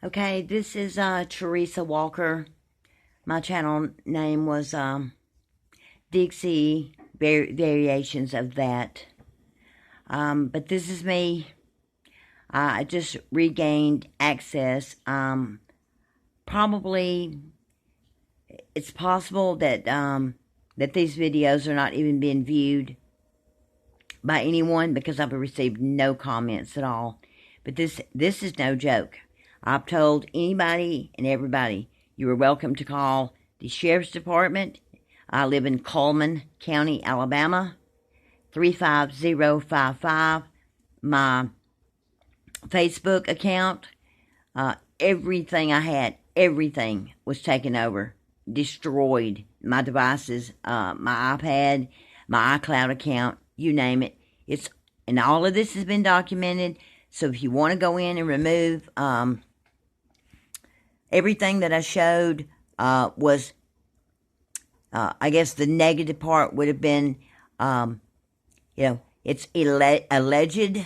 Okay, this is Teresa Walker. My channel name was Dixie Variations of That. But this is me. I just regained access. Probably it's possible that that these videos are not even being viewed by anyone because I've received no comments at all. But this is no joke. I've told anybody and everybody you are welcome to call the Sheriff's Department. I live in Cullman County, Alabama, 35055. My Facebook account, everything I had, everything was taken over, destroyed. My devices, my iPad, my iCloud account, you name it. And all of this has been documented. So if you want to go in and remove everything that I showed, was, I guess the negative part would have been, it's alleged,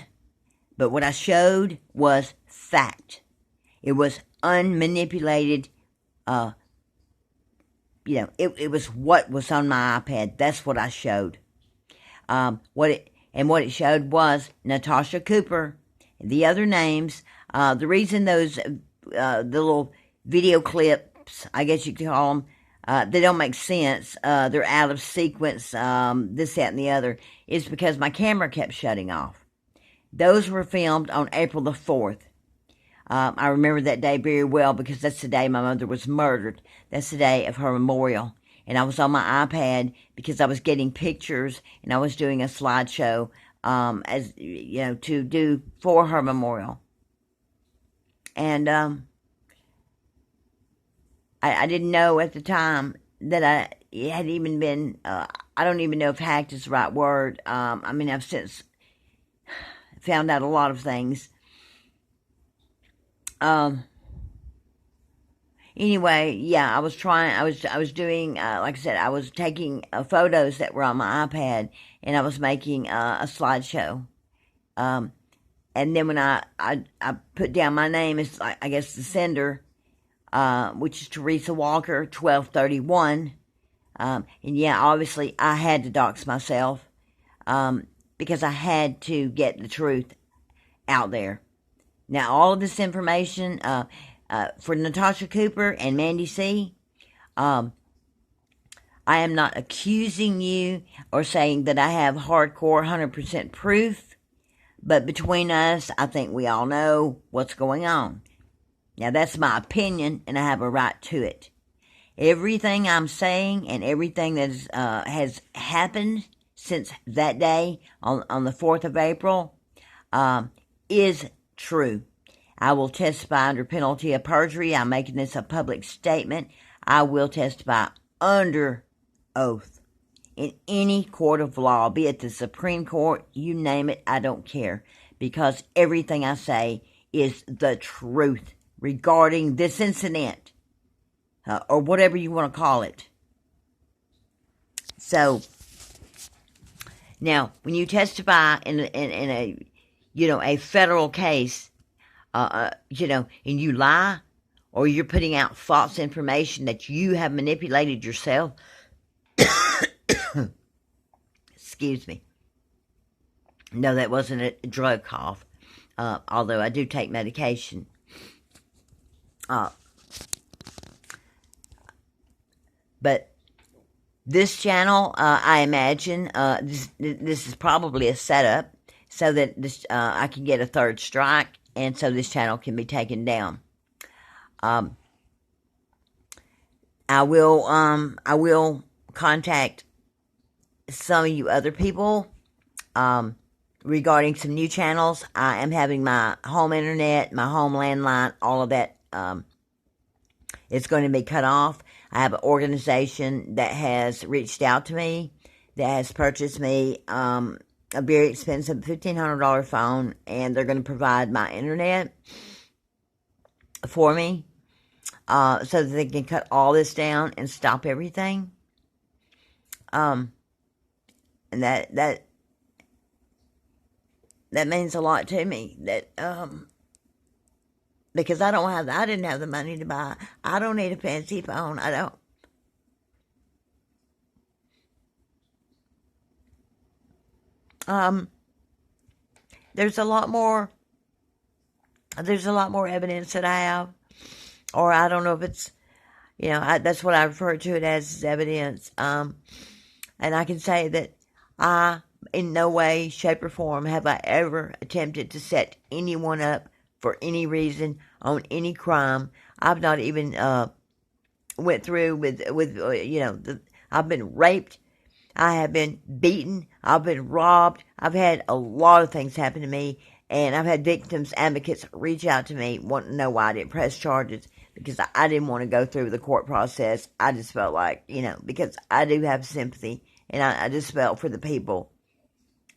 but what I showed was fact. It was unmanipulated. It was what was on my iPad. That's what I showed. What it showed was Natasha Cooper. The other names, the reason those the little video clips, I guess you could call them, they don't make sense. They're out of sequence. This, that, and the other is because my camera kept shutting off. Those were filmed on April the 4th. I remember that day very well because that's the day my mother was murdered. That's the day of her memorial. And I was on my iPad because I was getting pictures and I was doing a slideshow, as you know, to do for her memorial. And I didn't know at the time that it had even been, I don't even know if hacked is the right word. I mean, I've since found out a lot of things. Anyway, yeah, I was doing, like I said, I was taking photos that were on my iPad, and I was making a slideshow. And then when I put down my name as, I guess, the sender, which is Teresa Walker, 1231. And yeah, obviously, I had to dox myself, because I had to get the truth out there. Now, all of this information, for Natasha Cooper and Mandy C., I am not accusing you or saying that I have hardcore 100% proof, but between us, I think we all know what's going on. Now, that's my opinion, and I have a right to it. Everything I'm saying and everything that has happened since that day on the 4th of April is true. I will testify under penalty of perjury. I'm making this a public statement. I will testify under oath in any court of law, be it the Supreme Court, you name it, I don't care, because everything I say is the truth regarding this incident, or whatever you want to call it. So, now, when you testify in a, a federal case, and you lie, or you're putting out false information that you have manipulated yourself, excuse me. No, that wasn't a drug cough, although I do take medication. But this channel, I imagine, this is probably a setup so that this I can get a third strike, and so this channel can be taken down. I will contact some of you other people regarding some new channels. I am having my home internet, my home landline, all of that. It's going to be cut off. I have an organization that has reached out to me, that has purchased me a very expensive $1,500 phone, and they're going to provide my internet for me, so that they can cut all this down and stop everything. And that means a lot to me. That because I didn't have the money to buy. I don't need a fancy phone. I don't. Um, there's a lot more. There's a lot more evidence that I have, or I don't know if it's, that's what I refer to it as evidence. And I can say that I, in no way, shape, or form, have I ever attempted to set anyone up for any reason on any crime. I've not even went through with I've been raped. I have been beaten. I've been robbed. I've had a lot of things happen to me, and I've had victims advocates reach out to me wanting to know why I didn't press charges, because I didn't want to go through the court process. I just felt like, because I do have sympathy, and I just felt for the people.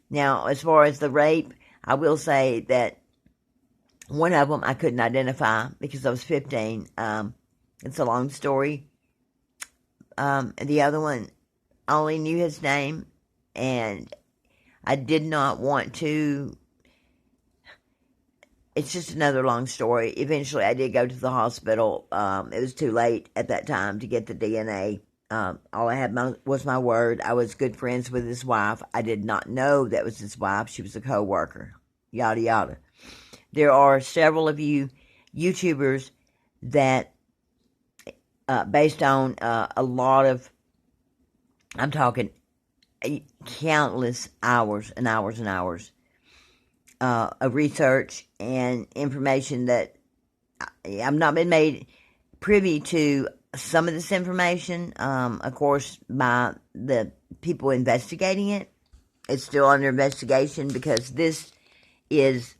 Now, as far as the rape, I will say that one of them I couldn't identify because I was 15. It's a long story. The other one, I only knew his name, and I did not want to. It's just another long story. Eventually, I did go to the hospital. It was too late at that time to get the DNA. All I had was my word. I was good friends with his wife. I did not know that was his wife. She was a co-worker. Yada, yada. There are several of you YouTubers that, based on a lot of, I'm talking countless hours and hours and hours of research and information that I've not been made privy to some of this information, of course, by the people investigating it. It's still under investigation because this is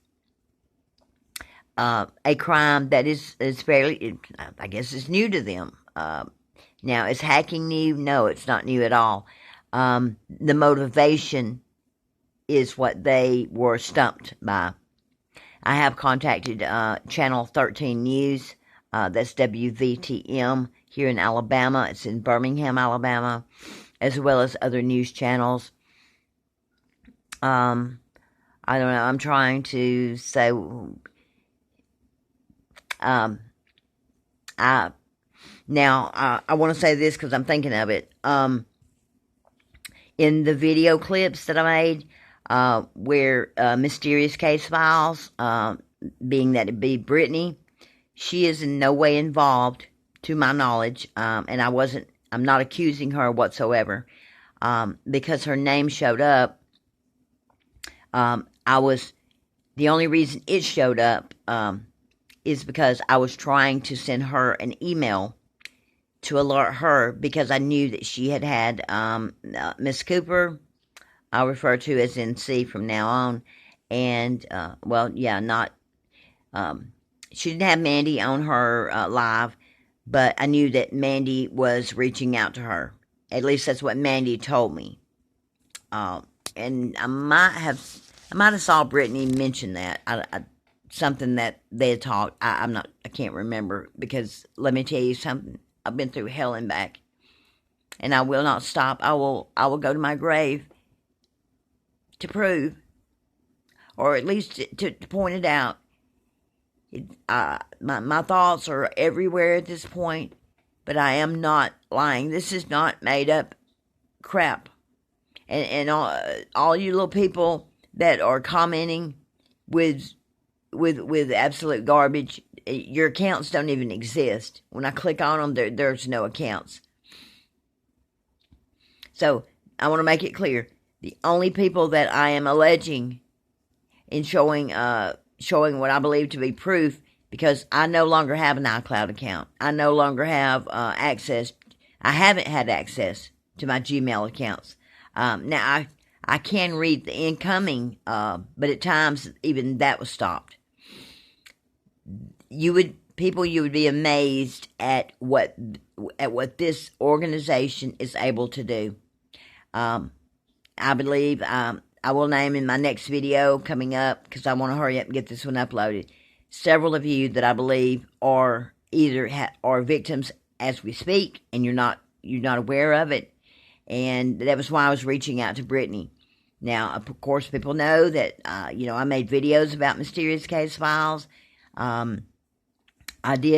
a crime that is fairly, I guess it's new to them. Now, is hacking new? No, it's not new at all. The motivation is what they were stumped by. I have contacted Channel 13 News, that's WVTM, here in Alabama. It's in Birmingham, Alabama, as well as other news channels. I don't know, I'm trying to say, I want to say this because I'm thinking of it. In the video clips that I made, where Mysterious Case Files, being that it be Brittany, she is in no way involved, to my knowledge, and I'm not accusing her whatsoever, because her name showed up. The only reason it showed up, is because I was trying to send her an email to alert her, because I knew that she had Miss Cooper, I'll refer to as NC from now on, and, she didn't have Mandy on her live, but I knew that Mandy was reaching out to her. At least that's what Mandy told me. And I might have saw Brittany mention that. Something that they had talked. I can't remember, because let me tell you something. I've been through hell and back, and I will not stop. I will go to my grave to prove, or at least to point it out. My thoughts are everywhere at this point, but I am not lying. This is not made up crap. And all you little people that are commenting with absolute garbage, your accounts don't even exist. When I click on them, there's no accounts. So I want to make it clear: the only people that I am alleging and showing what I believe to be proof, because I no longer have an iCloud account. I no longer have access. I haven't had access to my Gmail accounts. Now I can read the incoming, but at times even that was stopped. You would be amazed at what this organization is able to do. I believe I will name in my next video coming up, because I want to hurry up and get this one uploaded, several of you that I believe are either are victims as we speak, and you're not aware of it. And that was why I was reaching out to Brittany. Now, of course, people know that I made videos about Mysterious Case Files. I did